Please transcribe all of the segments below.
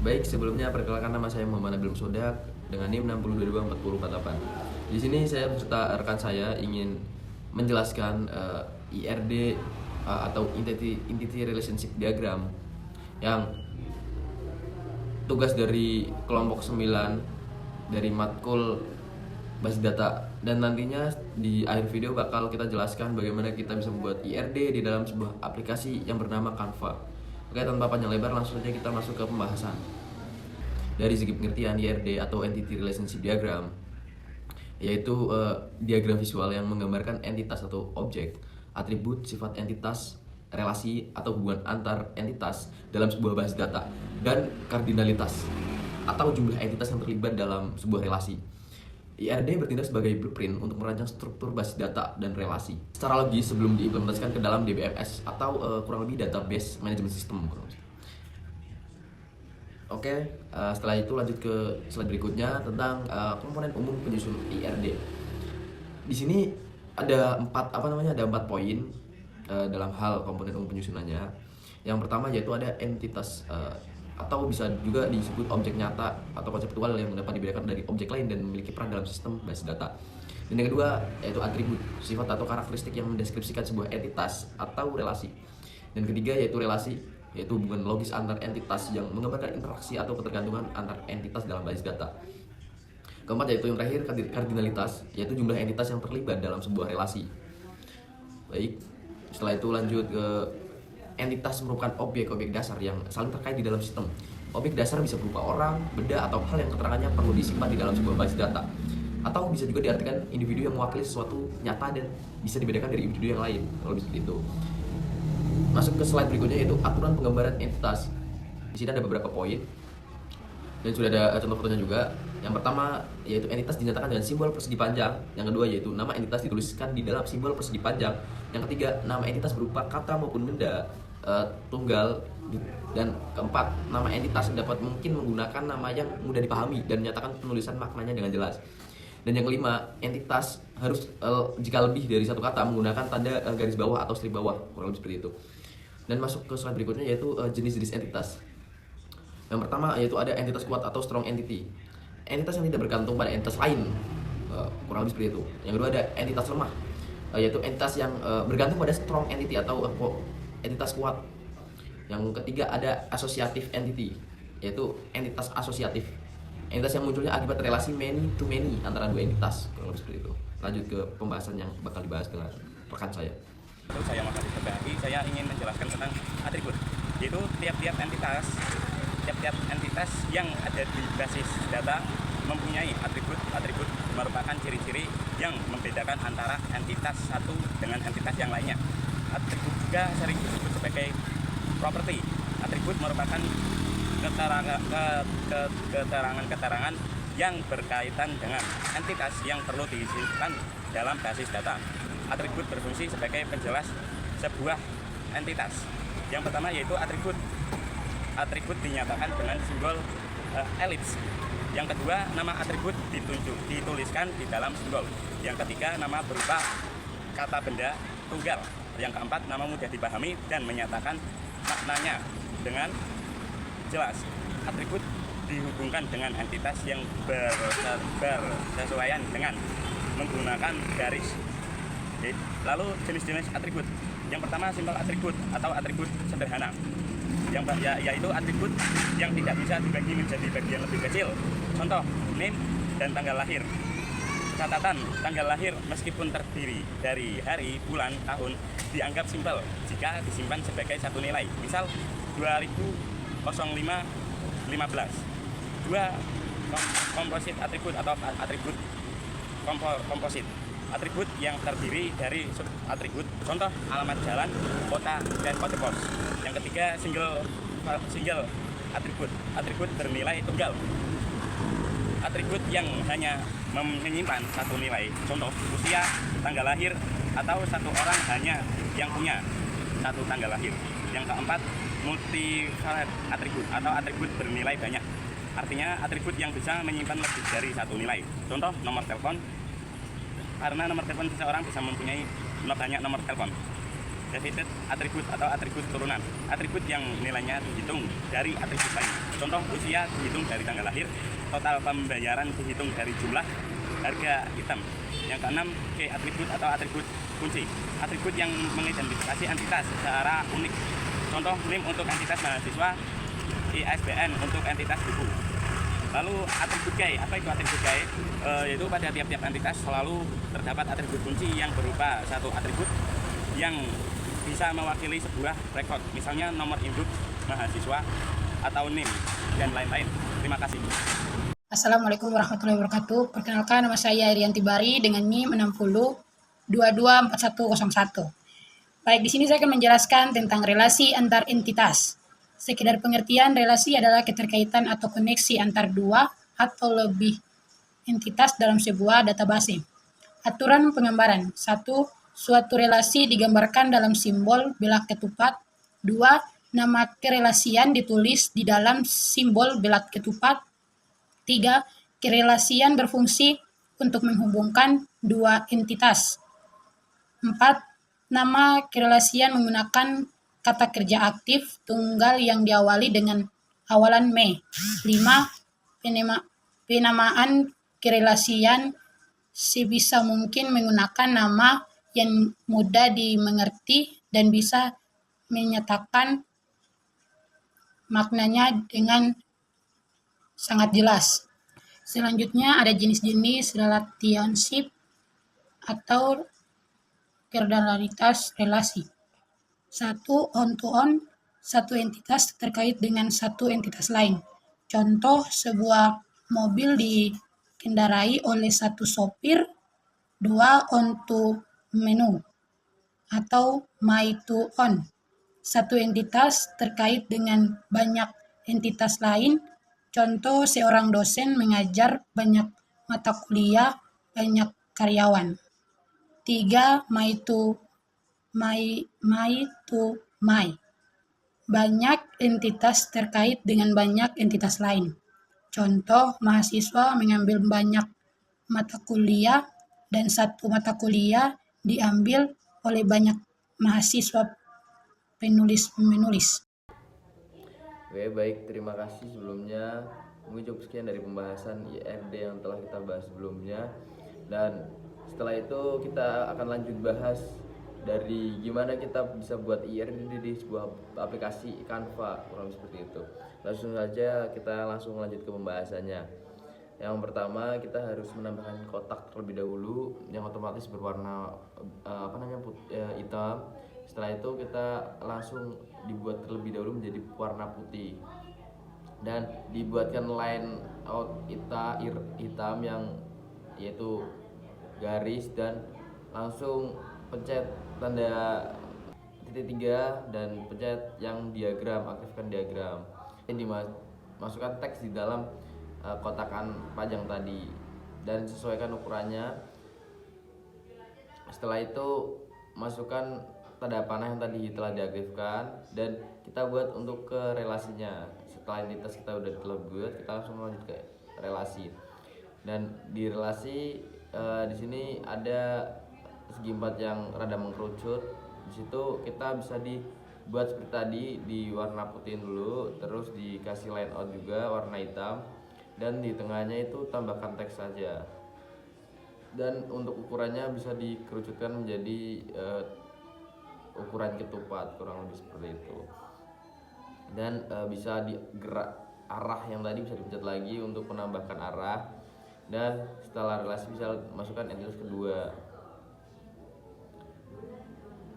Baik, sebelumnya perkenalkan nama saya Muhammad Nabil Sodak dengan NIM 60224048. Di sini saya beserta rekan saya ingin menjelaskan IRD atau Entity Relationship Diagram yang tugas dari kelompok 9 dari matkul basis data, dan nantinya di akhir video bakal kita jelaskan bagaimana kita bisa membuat IRD di dalam sebuah aplikasi yang bernama Canva. Oke, tanpa panjang lebar langsung saja kita masuk ke pembahasan. Dari segi pengertian IRD atau Entity Relationship Diagram, yaitu diagram visual yang menggambarkan entitas atau objek, atribut, sifat entitas, relasi atau hubungan antar entitas dalam sebuah basis data, dan kardinalitas atau jumlah entitas yang terlibat dalam sebuah relasi. IRD bertindak sebagai blueprint untuk merancang struktur basis data dan relasi secara logis sebelum diimplementasikan ke dalam DBMS atau kurang lebih Database Management System. Oke, setelah itu lanjut ke slide berikutnya tentang komponen umum penyusun IRD. Di sini ada empat poin dalam hal komponen umum penyusunannya. Yang pertama yaitu ada entitas atau bisa juga disebut objek nyata atau konseptual yang dapat dibedakan dari objek lain dan memiliki peran dalam sistem basis data. Dan yang kedua yaitu atribut, sifat atau karakteristik yang mendeskripsikan sebuah entitas atau relasi. Dan ketiga yaitu relasi, yaitu hubungan logis antar entitas yang menggambarkan interaksi atau ketergantungan antar entitas dalam basis data. Keempat yaitu yang terakhir kardinalitas, yaitu jumlah entitas yang terlibat dalam sebuah relasi. Baik, setelah itu lanjut ke entitas merupakan objek-objek dasar yang saling terkait di dalam sistem. Objek dasar bisa berupa orang, benda, atau hal yang keterangannya perlu disimpan di dalam sebuah basis data. Atau bisa juga diartikan individu yang mewakili sesuatu nyata dan bisa dibedakan dari individu yang lain, kalau seperti itu. Masuk ke slide berikutnya yaitu aturan penggambaran entitas. Di sini ada beberapa poin dan sudah ada contoh fotonya juga. Yang pertama yaitu entitas dinyatakan dengan simbol persegi panjang. Yang kedua yaitu nama entitas dituliskan di dalam simbol persegi panjang. Yang ketiga, nama entitas berupa kata maupun benda tunggal. Dan keempat, nama entitas dapat mungkin menggunakan nama yang mudah dipahami dan menyatakan penulisan maknanya dengan jelas. Dan yang kelima, entitas harus jika lebih dari satu kata menggunakan tanda garis bawah atau strip bawah, kurang lebih seperti itu. Dan masuk ke slide berikutnya yaitu jenis-jenis entitas. Yang pertama yaitu ada entitas kuat atau strong entity, entitas yang tidak bergantung pada entitas lain, kurang lebih seperti itu. Yang kedua ada entitas lemah, yaitu entitas yang bergantung pada strong entity atau entitas kuat. Yang ketiga ada associative entity, yaitu entitas asosiatif, entitas yang munculnya akibat relasi many to many antara dua entitas, kurang lebih seperti itu. Lanjut ke pembahasan yang bakal dibahas dengan rekan saya. Saya Mas Adit Terbagi, saya ingin menjelaskan tentang atribut, yaitu tiap-tiap entitas yang ada di basis data mempunyai atribut merupakan ciri-ciri yang membedakan antara entitas satu dengan entitas yang lainnya. Atribut juga sering disebut sebagai properti. Atribut merupakan keterangan-keterangan yang berkaitan dengan entitas yang perlu disimpan dalam basis data. Atribut berfungsi sebagai penjelas sebuah entitas. Yang pertama yaitu atribut. Atribut dinyatakan dengan simbol elips. Yang kedua, nama atribut dituliskan di dalam simbol. Yang ketiga, nama berupa kata benda tunggal. Yang keempat, nama mudah dipahami dan menyatakan maknanya dengan jelas. Atribut dihubungkan dengan entitas yang bersesuaian dengan menggunakan garis. Lalu jenis-jenis atribut. Yang pertama simple atribut atau atribut sederhana, yaitu atribut yang tidak bisa dibagi menjadi bagian lebih kecil. Contoh, name dan tanggal lahir. Catatan, tanggal lahir meskipun terdiri dari hari, bulan, tahun dianggap simpel jika disimpan sebagai satu nilai. Misal 2005-15. Dua, komposit atribut atau atribut komposit. Atribut yang terdiri dari sub atribut, contoh alamat jalan, kota, dan kode pos. Yang ketiga single atribut bernilai tunggal. Atribut yang hanya menyimpan satu nilai, contoh usia, tanggal lahir, atau satu orang hanya yang punya satu tanggal lahir. Yang keempat multi-valet atribut atau atribut bernilai banyak. Artinya atribut yang bisa menyimpan lebih dari satu nilai. Contoh nomor telepon, karena nomor telepon seseorang bisa mempunyai banyak nomor telepon. divided atribut atau atribut turunan. Atribut yang nilainya dihitung dari atribut lain. Contoh, usia dihitung dari tanggal lahir, total pembayaran dihitung dari jumlah harga item. Yang keenam, K atribut atau atribut kunci. Atribut yang mengidentifikasi entitas secara unik. Contoh, NIM untuk entitas mahasiswa, ISBN untuk entitas buku. Lalu atribut K, apa itu atribut K? Yaitu pada tiap-tiap entitas selalu terdapat atribut kunci yang berupa satu atribut yang bisa mewakili sebuah rekod, misalnya nomor induk mahasiswa atau NIM dan lain-lain. Terima kasih. Assalamualaikum warahmatullahi wabarakatuh. Perkenalkan, nama saya Irianti Bari dengan NIM 60224101. Baik, di sini saya akan menjelaskan tentang relasi antar entitas. Sekedar pengertian, relasi adalah keterkaitan atau koneksi antar dua atau lebih entitas dalam sebuah database. Aturan penggambaran. 1. Suatu relasi digambarkan dalam simbol belak ketupat. 2. Nama kerelasian ditulis di dalam simbol belak ketupat. 3. Kerelasian berfungsi untuk menghubungkan dua entitas. 4. Nama kerelasian menggunakan kata kerja aktif tunggal yang diawali dengan awalan me. 5. Penamaan kerelasian sebisa mungkin menggunakan nama yang mudah dimengerti dan bisa menyatakan maknanya dengan sangat jelas. Selanjutnya ada jenis-jenis relationship atau kardinalitas relasi. 1. On-to-on, satu entitas terkait dengan satu entitas lain. Contoh, sebuah mobil dikendarai oleh satu sopir. 2. On-to menu atau my-to-on, satu entitas terkait dengan banyak entitas lain. Contoh, seorang dosen mengajar banyak mata kuliah, banyak karyawan. 3. My, banyak entitas terkait dengan banyak entitas lain. Contoh, mahasiswa mengambil banyak mata kuliah dan satu mata kuliah diambil oleh banyak mahasiswa penulis-menulis. Oke, baik, terima kasih sebelumnya. Mungkin cukup sekian dari pembahasan IRD yang telah kita bahas sebelumnya. Dan setelah itu kita akan lanjut bahas dari gimana kita bisa buat IRD di sebuah aplikasi Canva, kurang lebih seperti itu. Langsung saja kita langsung lanjut ke pembahasannya. Yang pertama, kita harus menambahkan kotak terlebih dahulu yang otomatis berwarna hitam. Setelah itu kita langsung dibuat terlebih dahulu menjadi warna putih dan dibuatkan line out hitam yang yaitu garis, dan langsung pencet tanda titik 3 dan pencet yang diagram, aktifkan diagram. Ini masukkan teks di dalam kotakan panjang tadi dan sesuaikan ukurannya. Setelah itu masukkan tanda panah yang tadi telah diaktifkan dan kita buat untuk ke relasinya. Setelah entitas kita udah telah buat, kita langsung lanjut ke relasi. Dan di relasi di sini ada segi 4 yang rada mengkerucut. Di situ kita bisa dibuat seperti tadi, di warna putih dulu, terus dikasih line out juga warna hitam, dan di tengahnya itu tambahkan teks saja. Dan untuk ukurannya bisa dikerucutkan menjadi ukuran ketupat, kurang lebih seperti itu. Dan bisa digerak arah yang tadi bisa dipencet lagi untuk menambahkan arah. Dan setelah relasi bisa masukkan entitas kedua.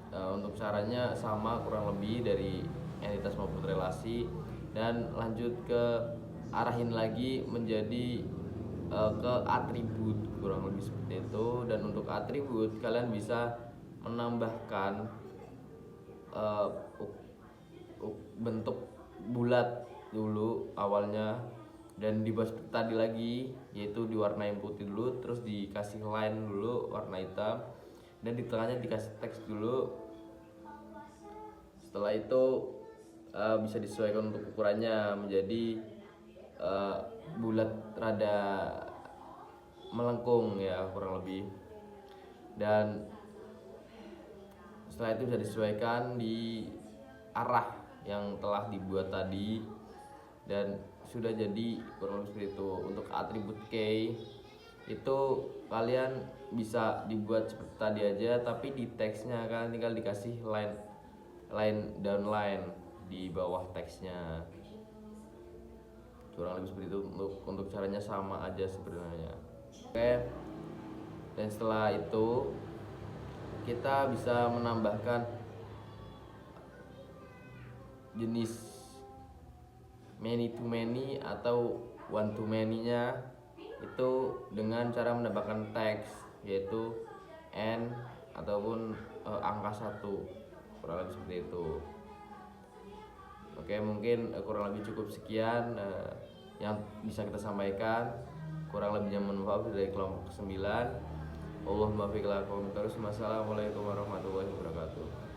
Untuk caranya sama kurang lebih dari entitas maupun relasi. Dan lanjut ke arahin lagi menjadi ke atribut, kurang lebih seperti itu. Dan untuk atribut kalian bisa menambahkan bentuk bulat dulu awalnya dan dibuat seperti tadi lagi, yaitu diwarnain putih dulu, terus dikasih line dulu warna hitam, dan di tengahnya dikasih teks dulu. Setelah itu bisa disesuaikan untuk ukurannya menjadi bulat rada melengkung ya, kurang lebih. Dan Setelah itu bisa disesuaikan di arah yang telah dibuat tadi dan sudah jadi kurang lebih seperti itu. Untuk atribut key itu kalian bisa dibuat seperti tadi aja, tapi di teksnya kalian tinggal dikasih line downline di bawah teksnya. Kurang lebih seperti itu. Untuk caranya sama aja sebenarnya. Oke. Dan setelah itu kita bisa menambahkan jenis many to many atau one to many-nya itu dengan cara menambahkan teks, yaitu n ataupun angka 1, kurang lebih seperti itu. Oke, mungkin kurang lebih cukup sekian yang bisa kita sampaikan. Kurang lebihnya mohon maaf dari kelompok 9. Allahumma fiqh lakum terus. Wassalamualaikum warahmatullahi wabarakatuh.